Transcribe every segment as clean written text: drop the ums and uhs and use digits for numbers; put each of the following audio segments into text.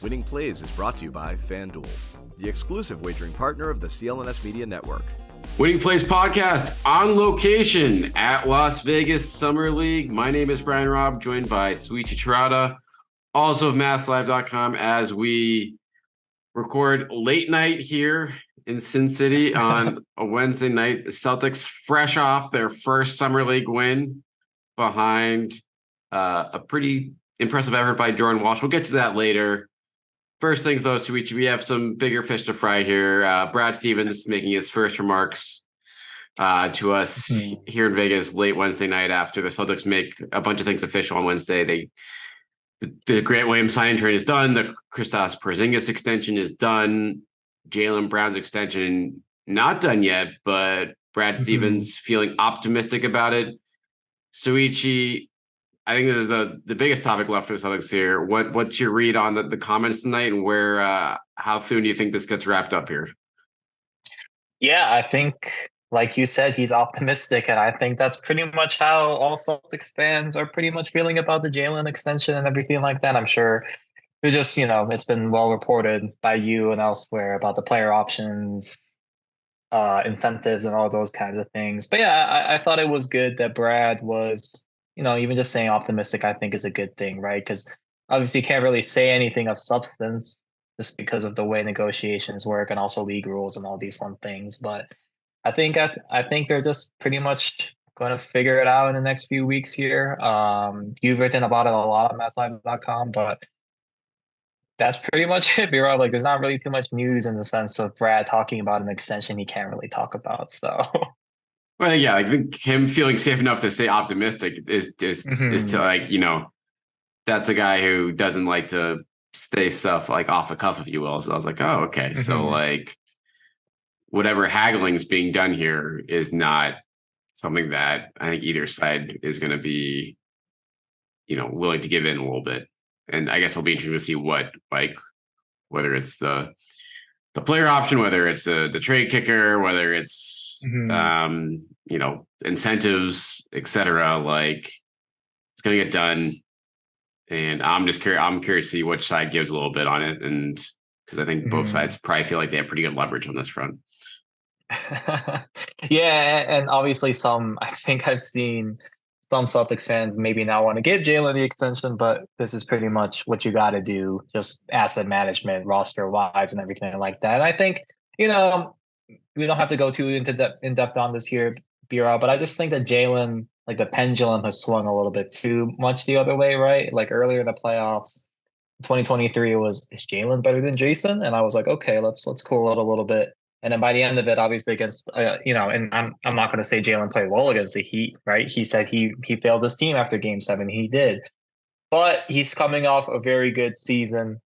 Winning Plays is brought to you by FanDuel, the exclusive wagering partner of the CLNS Media Network. Winning Plays podcast on location at Las Vegas Summer League. My name is Brian Robb, joined by Souichi Terada, also of MassLive.com, as we record late night here in Sin City on a Wednesday night. The Celtics fresh off their first Summer League win behind a pretty impressive effort by Jordan Walsh. We'll get to that later. First things though, Souichi, we have some bigger fish to fry here. Brad Stevens making his first remarks to us here in Vegas late Wednesday night after the Celtics make a bunch of things official on Wednesday. The Grant Williams signing trade is done. The Kristaps Porzingis extension is done. Jaylen Brown's extension not done yet, but Brad Stevens feeling optimistic about it. Souichi, I think this is the biggest topic left for the Celtics here. What's your read on the comments tonight, and where how soon do you think this gets wrapped up here? Yeah, I think, like you said, he's optimistic, and I think that's pretty much how all Celtics fans are pretty much feeling about the Jalen extension and everything like that. I'm sure it just, it's been well reported by you and elsewhere about the player options, incentives, and all those kinds of things. But yeah, I thought it was good that Brad was, even just saying optimistic, I think is a good thing, right? Because obviously you can't really say anything of substance just because of the way negotiations work and also league rules and all these fun things. But I think they're just pretty much going to figure it out in the next few weeks here. You've written about it a lot on MassLive.com, but that's pretty much it, B-Rob. Like, there's not really too much news in the sense of Brad talking about an extension he can't really talk about. So. Well, yeah, I think him feeling safe enough to say optimistic is to that's a guy who doesn't like to say stuff like off the cuff, if you will. So I was like, oh, okay. So like whatever haggling is being done here is not something that I think either side is going to be, willing to give in a little bit. And I guess it'll be interesting to see whether it's the player option, whether it's the trade kicker, whether it's incentives, etc. Like, it's going to get done, and I'm curious to see which side gives a little bit on it, and because I think both sides probably feel like they have pretty good leverage on this front. Yeah, and obviously I think I've seen some Celtics fans maybe not want to give Jalen the extension, but this is pretty much what you got to do, just asset management, roster wise, and everything like that. And I think, we don't have to go too in depth on this here, B-Rob, but I just think that Jalen, like, the pendulum has swung a little bit too much the other way, right? Like, earlier in the playoffs, 2023 is Jalen better than Jason? And I was like, okay, let's cool it a little bit. And then by the end of it, obviously against, and I'm not going to say Jalen played well against the Heat, right? He said he failed his team after Game 7. He did. But he's coming off a very good season,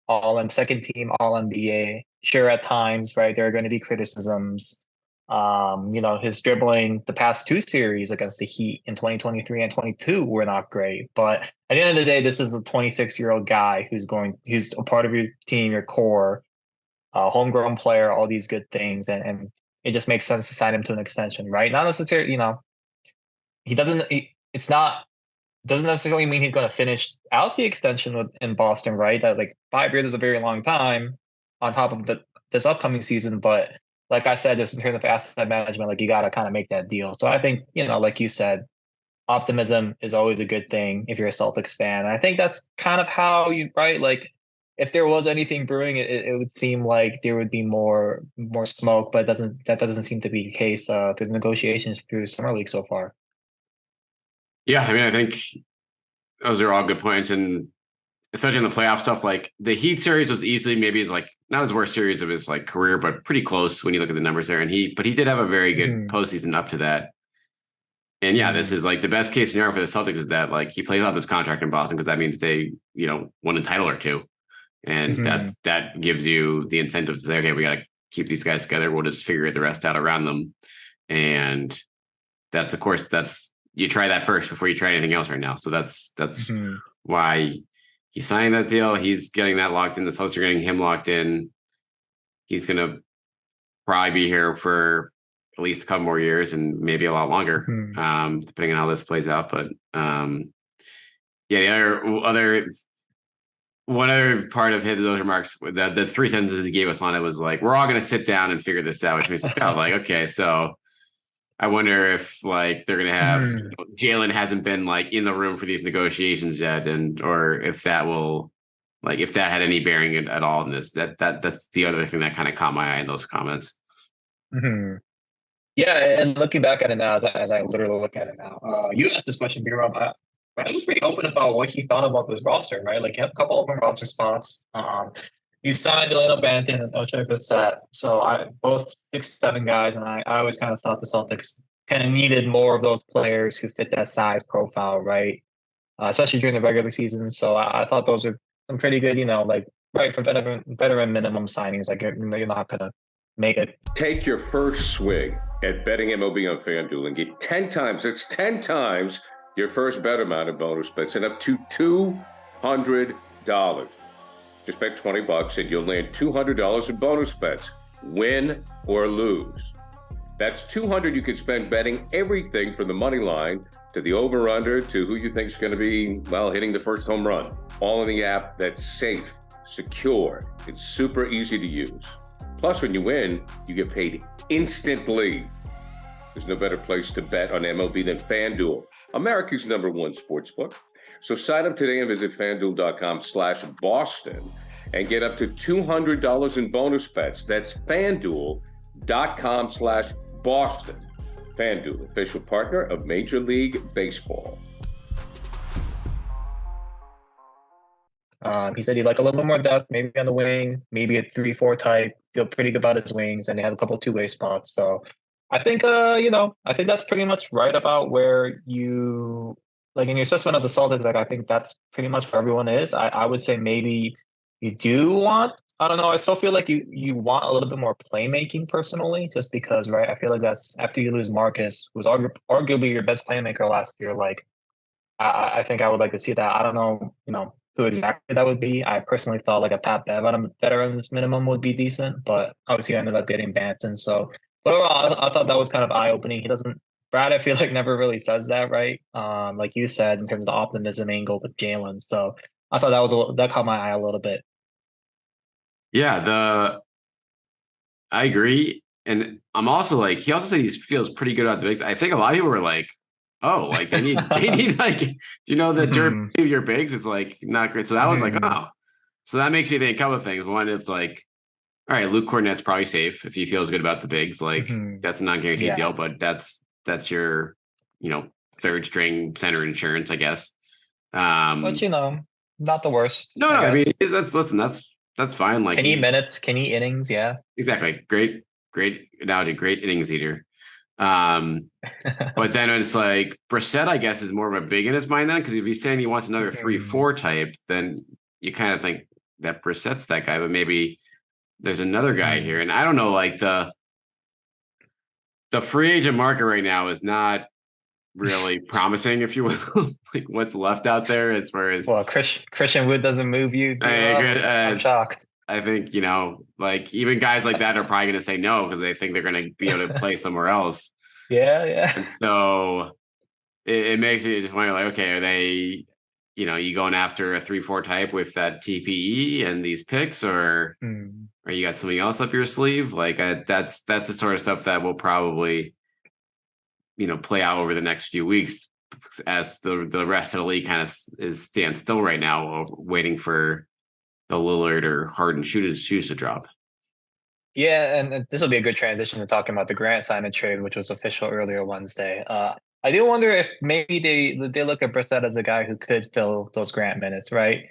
second team All-NBA. Sure, at times, right, there are going to be criticisms. His dribbling the past two series against the Heat in 2023 and 22 were not great. But at the end of the day, this is a 26-year-old guy who's a part of your team, your core, homegrown player, all these good things. And it just makes sense to sign him to an extension, right? Not necessarily, doesn't necessarily mean he's going to finish out the extension in Boston, right? That, like, 5 years is a very long time on top of this upcoming season. But like I said, just in terms of asset management, like, you got to kind of make that deal. So I think, like you said, optimism is always a good thing if you're a Celtics fan. And I think that's kind of how right? Like, if there was anything brewing, it would seem like there would be more smoke, but that doesn't seem to be the case through the negotiations through Summer League so far. Yeah, I mean, I think those are all good points, and especially in the playoff stuff, like the Heat series was easily maybe his, like, not his worst series of his, like, career, but pretty close when you look at the numbers there. And he did have a very good postseason up to that. And yeah, this is like the best case scenario for the Celtics is that, like, he plays out this contract in Boston because that means they, won a title or two. And that gives you the incentive to say, okay, we got to keep these guys together. We'll just figure the rest out around them. And that's, of course, you try that first before you try anything else right now. So that's why he signed that deal. He's getting that locked in. The Celtics are getting him locked in. He's going to probably be here for at least a couple more years and maybe a lot longer, depending on how this plays out. But the other one other part of those remarks, the three sentences he gave us on it was like, we're all going to sit down and figure this out, which means like, oh, like, okay, so I wonder if like they're going to have Jalen hasn't been like in the room for these negotiations yet, or if that will like if that had any bearing at all in this. That's the other thing that kind of caught my eye in those comments. Mm-hmm. Yeah, and looking back at it now, as I literally look at it now, you asked this question, Rob. Brad was pretty open about what he thought about this roster, right? Like, you have a couple open roster spots. You signed Delano Banton and Ochai Bissett, so both 6'7" guys, and I always kind of thought the Celtics kind of needed more of those players who fit that size profile, right? Especially during the regular season. So I thought those are some pretty good, like right for veteran minimum signings. Like, you're not gonna make it. Take your first swing at betting MLB on FanDuel and get 10 times. That's 10 times your first bet amount of bonus bets and up to $200. Just bet $20 and you'll land $200 in bonus bets, win or lose. That's $200 you could spend betting everything from the money line to the over-under to who you think is going to be, hitting the first home run. All in the app that's safe, secure, it's super easy to use. Plus, when you win, you get paid instantly. There's no better place to bet on MLB than FanDuel, America's #1 sportsbook. So sign up today and visit FanDuel.com/Boston and get up to $200 in bonus bets. That's FanDuel.com/Boston. FanDuel, official partner of Major League Baseball. He said he'd like a little bit more depth, maybe on the wing, maybe a 3-4 type. Feel pretty good about his wings, and they have a couple two-way spots. So I think, I think that's pretty much right about where you, like in your assessment of the Celtics, like I think that's pretty much where everyone is. I would say maybe you do want, I don't know, I still feel like you want a little bit more playmaking personally, just because, right? I feel like that's after you lose Marcus, who was arguably your best playmaker last year. Like, I think I would like to see that. I don't know, who exactly that would be. I personally thought like a Pat Bev on a veterans minimum would be decent, but obviously I ended up getting Banton. So, but overall, I thought that was kind of eye-opening. Brad, I feel like never really says that, right? Like you said, in terms of the optimism angle with Jalen. So I thought that caught my eye a little bit. Yeah, I agree. And I'm also like, he also said he feels pretty good about the bigs. I think a lot of people were like, oh, like they need like, the durability of your bigs is like not great. So that was like, oh, so that makes me think a couple of things. One, it's like, all right, Luke Cornett's probably safe if he feels good about the bigs. Like that's a non-guaranteed deal, but that's your, third string center insurance, I guess. But not the worst. No, I mean, that's fine. Like, can he minutes? Can he innings? Yeah, exactly. Great analogy. Great innings eater. But then it's like Brissett, I guess, is more of a big in his mind then, because if he's saying he wants another 3-4 type, then you kind of think that Brissett's that guy, but maybe there's another guy here. And I don't know, like the free agent market right now is not really promising, if you will. Like what's left out there as far as Christian Wood doesn't move you. I'm shocked. I think, like even guys like that are probably going to say no because they think they're going to be able to play somewhere else. Yeah. And so it makes you just wonder, like, okay, are they, you going after a 3-4 type with that TPE and these picks, or you got something else up your sleeve? Like that's the sort of stuff that will probably, play out over the next few weeks as the rest of the league kind of stands still right now, waiting for the Lillard or Harden shoes to drop. Yeah, and this will be a good transition to talking about the Grant sign and trade, which was official earlier Wednesday. I do wonder if maybe they look at Brissett as a guy who could fill those Grant minutes, right?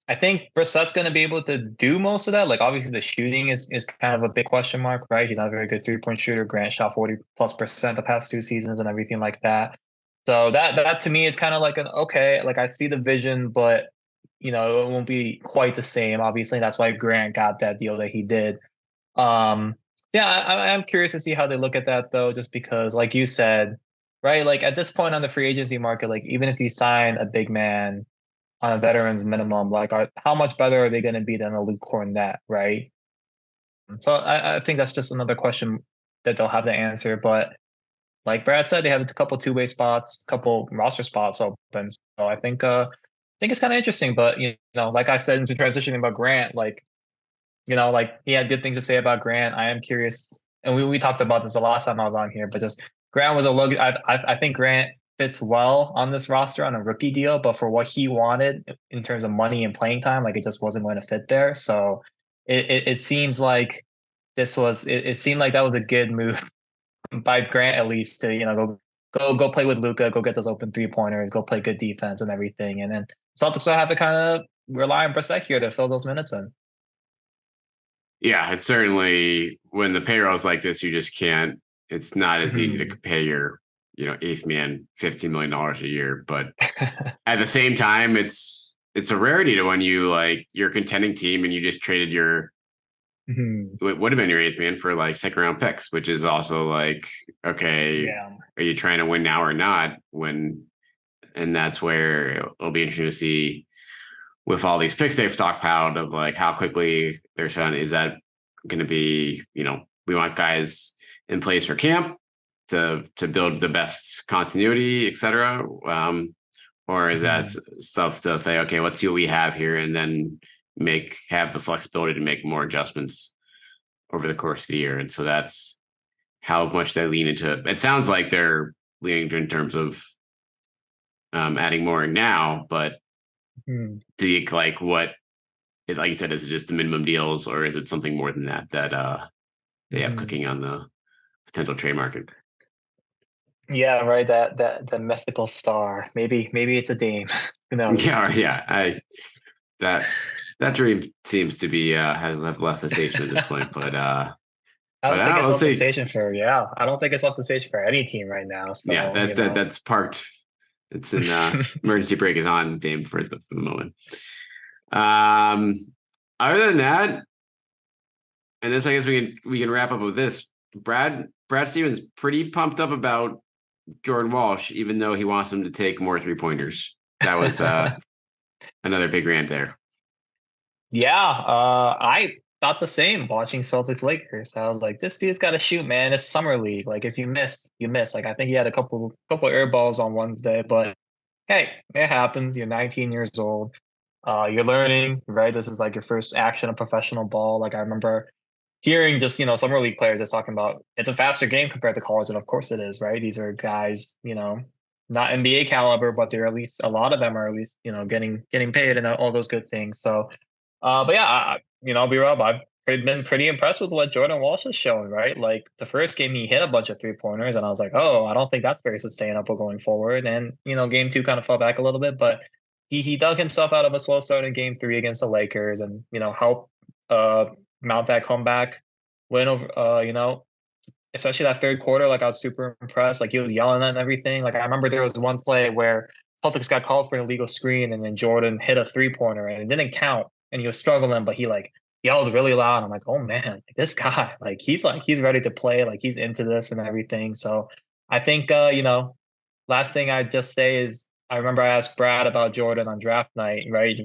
I think Brissett's going to be able to do most of that. Like, obviously, the shooting is kind of a big question mark, right? He's not a very good 3-point shooter. Grant shot 40+% the past 2 seasons and everything like that. So that to me is kind of like okay, like I see the vision, but it won't be quite the same. Obviously, that's why Grant got that deal that he did. I'm curious to see how they look at that, though, just because, like you said, right, like at this point on the free agency market, like even if you sign a big man on a veteran's minimum, like how much better are they going to be than a Luke Cornett, right? So I think that's just another question that they'll have to answer. But like Brad said, they have a couple two-way spots, couple roster spots open. So I think think it's kind of interesting, but like I said into transitioning about Grant, like like he had good things to say about Grant. I am curious, and we talked about this the last time I was on here, but just Grant was a look. I think Grant fits well on this roster on a rookie deal, but for what he wanted in terms of money and playing time, like it just wasn't going to fit there. So it seems like it seemed like that was a good move by Grant at least to go play with Luka, go get those open 3-pointers, go play good defense and everything, and then Celtics will have to kind of rely on Brissett here to fill those minutes in. Yeah, it's certainly when the payroll's like this, you just can't. It's not as easy to pay your, eighth man $15 million a year. But at the same time, it's a rarity to when you're a contending team and you just traded your what would have been your eighth man for like second round picks, which is also like, okay, are you trying to win now or not? And that's where it'll be interesting to see with all these picks they've stockpiled of like how quickly they're selling. Is that going to be, we want guys in place for camp to build the best continuity, et cetera? Or is that stuff to say, okay, let's see what we have here and then have the flexibility to make more adjustments over the course of the year. And so that's how much they lean into it. It sounds like they're leaning in terms of adding more now, but do you like you said, is it just the minimum deals or is it something more than that they have cooking on the potential trade market? Yeah, right. That mythical star. Maybe it's a Dame. Who knows? Yeah. That dream seems to be has left the station at this point, but I don't think it's left the station for I don't think it's left the station for any team right now. So, that's parked. It's an emergency brake is on Dame for the moment. Other than that, and this I guess we can wrap up with this. Brad Stevens pretty pumped up about Jordan Walsh, even though he wants him to take more 3-pointers. That was another big rant there. Yeah, I thought the same watching Celtics Lakers. I was like, this dude's got to shoot, man. It's summer league. Like if you miss, you miss. Like I think he had a couple air balls on Wednesday, but hey, it happens. You're 19 years old. You're learning, right? This is like your first action of professional ball. Like I remember hearing just summer league players just talking about it's a faster game compared to college, and of course it is, right? These are guys, not NBA caliber, but they're at least a lot of them are at least getting paid and all those good things. So. But yeah, B-Rob, I've been pretty impressed with what Jordan Walsh has shown, right? Like the first game, he hit a bunch of 3-pointers, and I was like, oh, I don't think that's very sustainable going forward. And, game 2 kind of fell back a little bit, but he dug himself out of a slow start in game 3 against the Lakers and, helped mount that comeback win over, especially that third quarter. Like I was super impressed. Like he was yelling and everything. Like I remember there was one play where Celtics got called for an illegal screen and then Jordan hit a 3-pointer and it didn't count. And he was struggling, but he yelled really loud. I'm like, oh man, this guy, he's ready to play, like he's into this and everything. So I think last thing I'd just say is I remember I asked Brad about Jordan on draft night, right?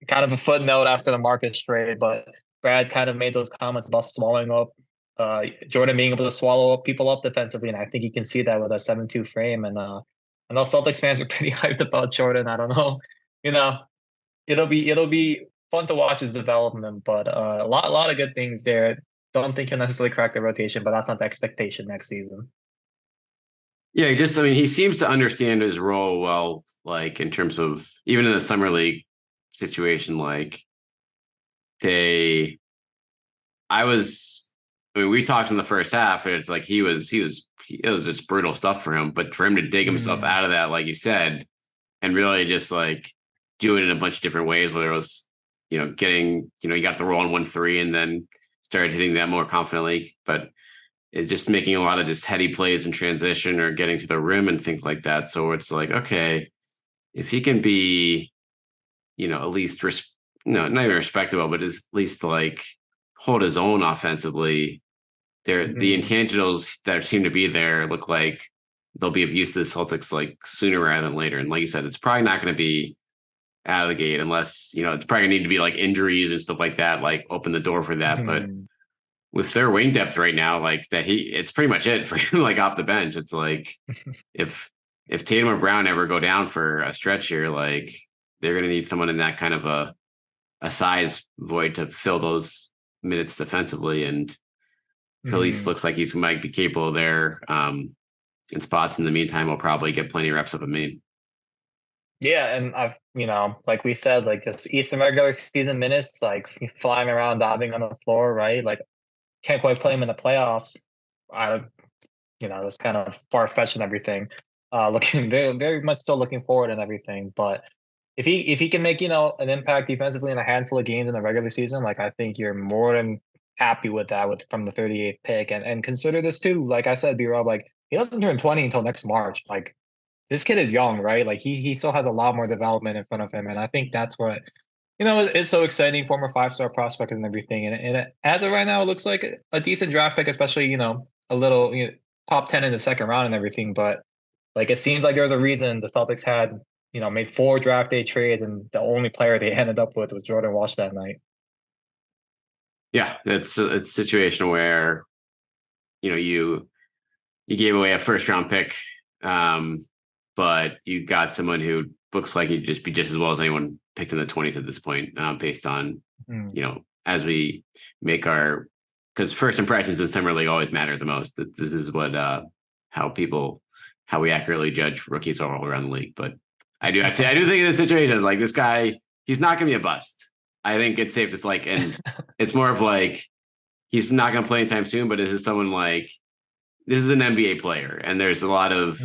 Kind of a footnote after the Marcus trade, but Brad kind of made those comments about swallowing up Jordan being able to swallow up people up defensively, and I think you can see that with a 7'2" frame. And I know Celtics fans are pretty hyped about Jordan. I don't know, it'll be fun to watch his development, but a lot of good things there. Don't think he'll necessarily crack the rotation, but that's not the expectation next season. Yeah, he seems to understand his role well, like in terms of even in the summer league situation, we talked in the first half, and it's like it was just brutal stuff for him, but for him to dig himself out of that, like you said, and really just do it in a bunch of different ways, whether it was getting, you got the roll on 1-3 and then started hitting that more confidently, but it's just making a lot of just heady plays in transition or getting to the rim and things like that. So it's like, okay, if he can be, at least, not even respectable, but at least hold his own offensively, the intangibles that seem to be there look like they'll be of use to the Celtics sooner rather than later. And like you said, it's probably not going to be out of the gate unless it's probably gonna need to be injuries and stuff like that, open the door for that. But with their wing depth right now, it's pretty much it for him, off the bench. It's if Tatum or Brown ever go down for a stretch here, they're going to need someone in that kind of a size void to fill those minutes defensively. And Felice looks like he's might be capable there in spots. In the meantime, we'll probably get plenty of reps of a main. Yeah, and I've, like we said, like just Eastern regular season minutes, like flying around, diving on the floor, right? Like can't quite play him in the playoffs. That's kind of far fetched and everything. Looking very, very much still looking forward and everything. But if he can make, an impact defensively in a handful of games in the regular season, like I think you're more than happy with that from the 38th pick. And consider this too, like I said, B-Rob, like he doesn't turn 20 until next March. Like this kid is young, right? Like he still has a lot more development in front of him. And I think that's what, is so exciting, former 5-star prospect and everything. And as of right now, it looks like a decent draft pick, especially, a little top 10 in the second round and everything. But like it seems like there's a reason the Celtics had, made 4 draft day trades, and the only player they ended up with was Jordan Walsh that night. Yeah, it's a situation where, you gave away a first round pick, but you got someone who looks like he'd just be just as well as anyone picked in the 20s at this point, based on, as we make because first impressions in Summer League always matter the most. This is what how we accurately judge rookies all around the league. But I do think in this situation, like this guy, he's not going to be a bust. I think it's safe to and it's more of like he's not going to play anytime soon. But this is someone like this is an NBA player, and there's a lot of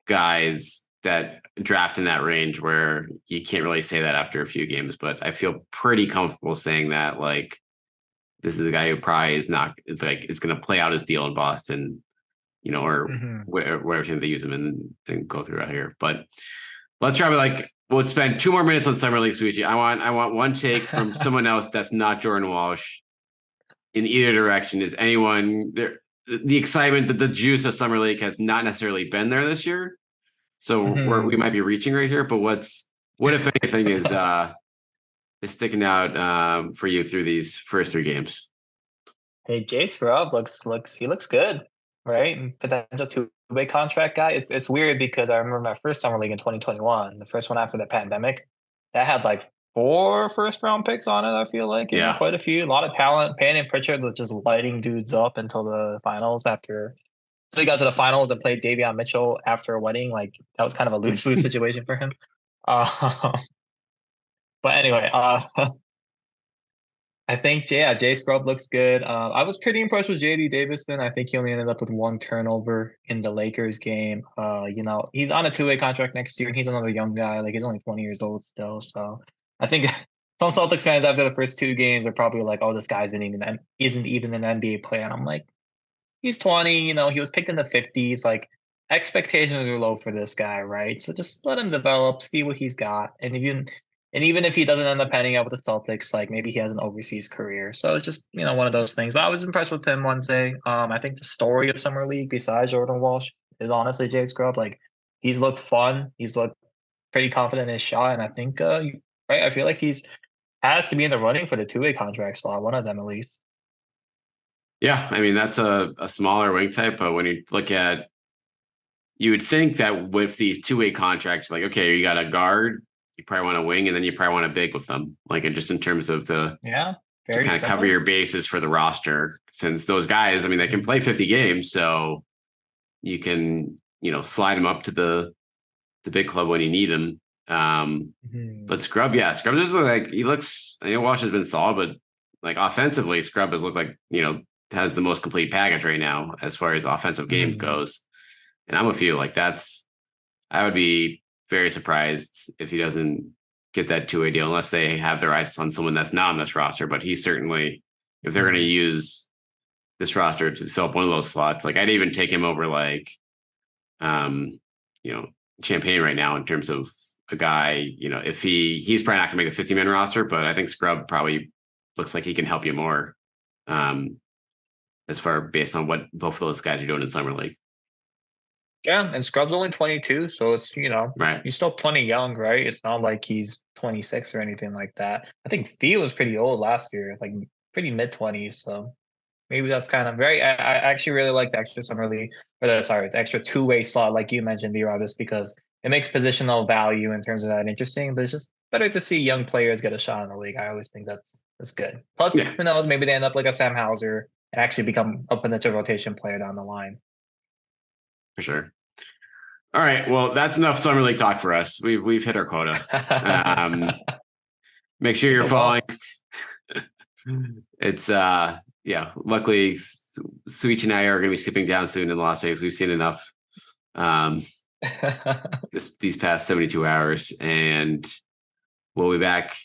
guys that draft in that range where you can't really say that after a few games. But I feel pretty comfortable saying that like this is a guy who probably is not it's going to play out his deal in Boston, or wherever team they use him and go through out here. But let's try to we'll spend 2 more minutes on Summer League, Souichi. I want one take from someone else that's not Jordan Walsh in either direction. Is anyone there? The excitement that the juice of Summer League has not necessarily been there this year. So we might be reaching right here, but what if anything is sticking out for you through these first 3 games? Hey, Jay Scrub looks good, right? And potential 2-way contract guy. It's weird because I remember my first Summer League in 2021, the first one after the pandemic, that had like 4 first round picks on it. I feel like quite a few, a lot of talent. Payne and Pritchard was just lighting dudes up until the finals after. So he got to the finals and played Davion Mitchell after a wedding. Like that was kind of a lose situation for him. But anyway, I think Jay Scrub looks good. I was pretty impressed with JD Davison. I think he only ended up with 1 turnover in the Lakers game. He's on a 2-way contract next year, and he's another young guy. Like he's only 20 years old still. So I think some Celtics fans after the first 2 games are probably like, "Oh, this guy isn't even an NBA player." And I'm like, he's 20. He was picked in the 50s. Like expectations are low for this guy, right? So just let him develop, see what he's got, and even if he doesn't end up panning out with the Celtics, like maybe he has an overseas career. So it's just, one of those things. But I was impressed with him Wednesday. I think the story of Summer League, besides Jordan Walsh, is honestly Jay Scrub. Like he's looked fun. He's looked pretty confident in his shot. And I think, right, I feel like has to be in the running for the 2-way contract slot, one of them at least. Yeah, I mean, that's a smaller wing type. But when you look at, you would think that with these 2-way contracts, like, okay, you got a guard, you probably want a wing, and then you probably want a big with them. Like just in terms of to kind of cover your bases for the roster, since those guys, I mean, they can play 50 games, so you can, slide them up to the big club when you need them. But Scrub just looks like he looks. Walsh has been solid, but like offensively, Scrub has looked like has the most complete package right now as far as offensive game goes. And I'm with you. Like I would be very surprised if he doesn't get that 2-way deal unless they have their eyes on someone that's not on this roster. But he certainly, if they're going to use this roster to fill up one of those slots, like I'd even take him over like, Champagne right now in terms of a guy, if he's probably not gonna make the 50-man roster, but I think Scrub probably looks like he can help you more as far based on what both of those guys are doing in Summer League. Yeah, and Scrub's only 22, so it's, right. He's still plenty young, right? It's not like he's 26 or anything like that. I think Theo was pretty old last year, like pretty mid-20s, so maybe that's kind of very. I actually really like the extra Summer League, the extra 2-way slot, like you mentioned, B-Rob, just because it makes positional value in terms of that interesting, but it's just better to see young players get a shot in the league. I always think that's good. Plus, Yeah. who knows? Maybe they end up like a Sam Hauser and actually become a potential rotation player down the line. For sure. All right. Well, that's enough summer league talk for us. We've hit our quota. Make sure you're following. It's luckily Souichi and I are going to be skipping down soon in Las Vegas. We've seen enough these past 72 hours, and we'll be back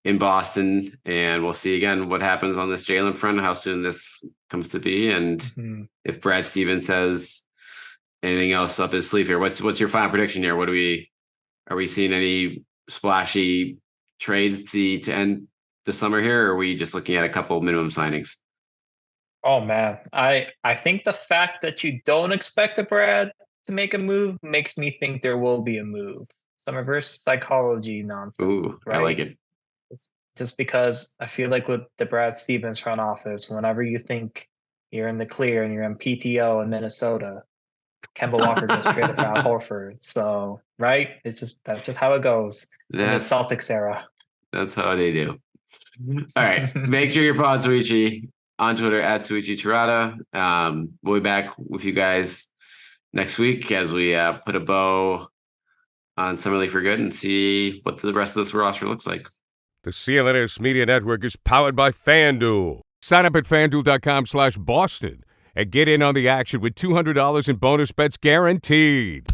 in Boston, and we'll see again what happens on this Jalen front, how soon this comes to be, and if Brad Stevens says anything else up his sleeve here. What's your final prediction here? Are we seeing any splashy trades to end the summer here, or are we just looking at a couple minimum signings? Oh man, I think the fact that you don't expect a Brad to make a move makes me think there will be a move. Some reverse psychology nonsense. Ooh, right? I like it. Just because I feel like with the Brad Stevens front office, whenever you think you're in the clear and you're in PTO in Minnesota, Kemba Walker gets traded for Al Horford. So, right? That's just how it goes in the Celtics era. That's how they do. All right. Make sure you're following Souichi on Twitter at Souichi Terada. We'll be back with you guys next week as we put a bow on Summer League for good and see what the rest of this roster looks like. The CLNS Media Network is powered by FanDuel. Sign up at FanDuel.com/Boston and get in on the action with $200 in bonus bets guaranteed.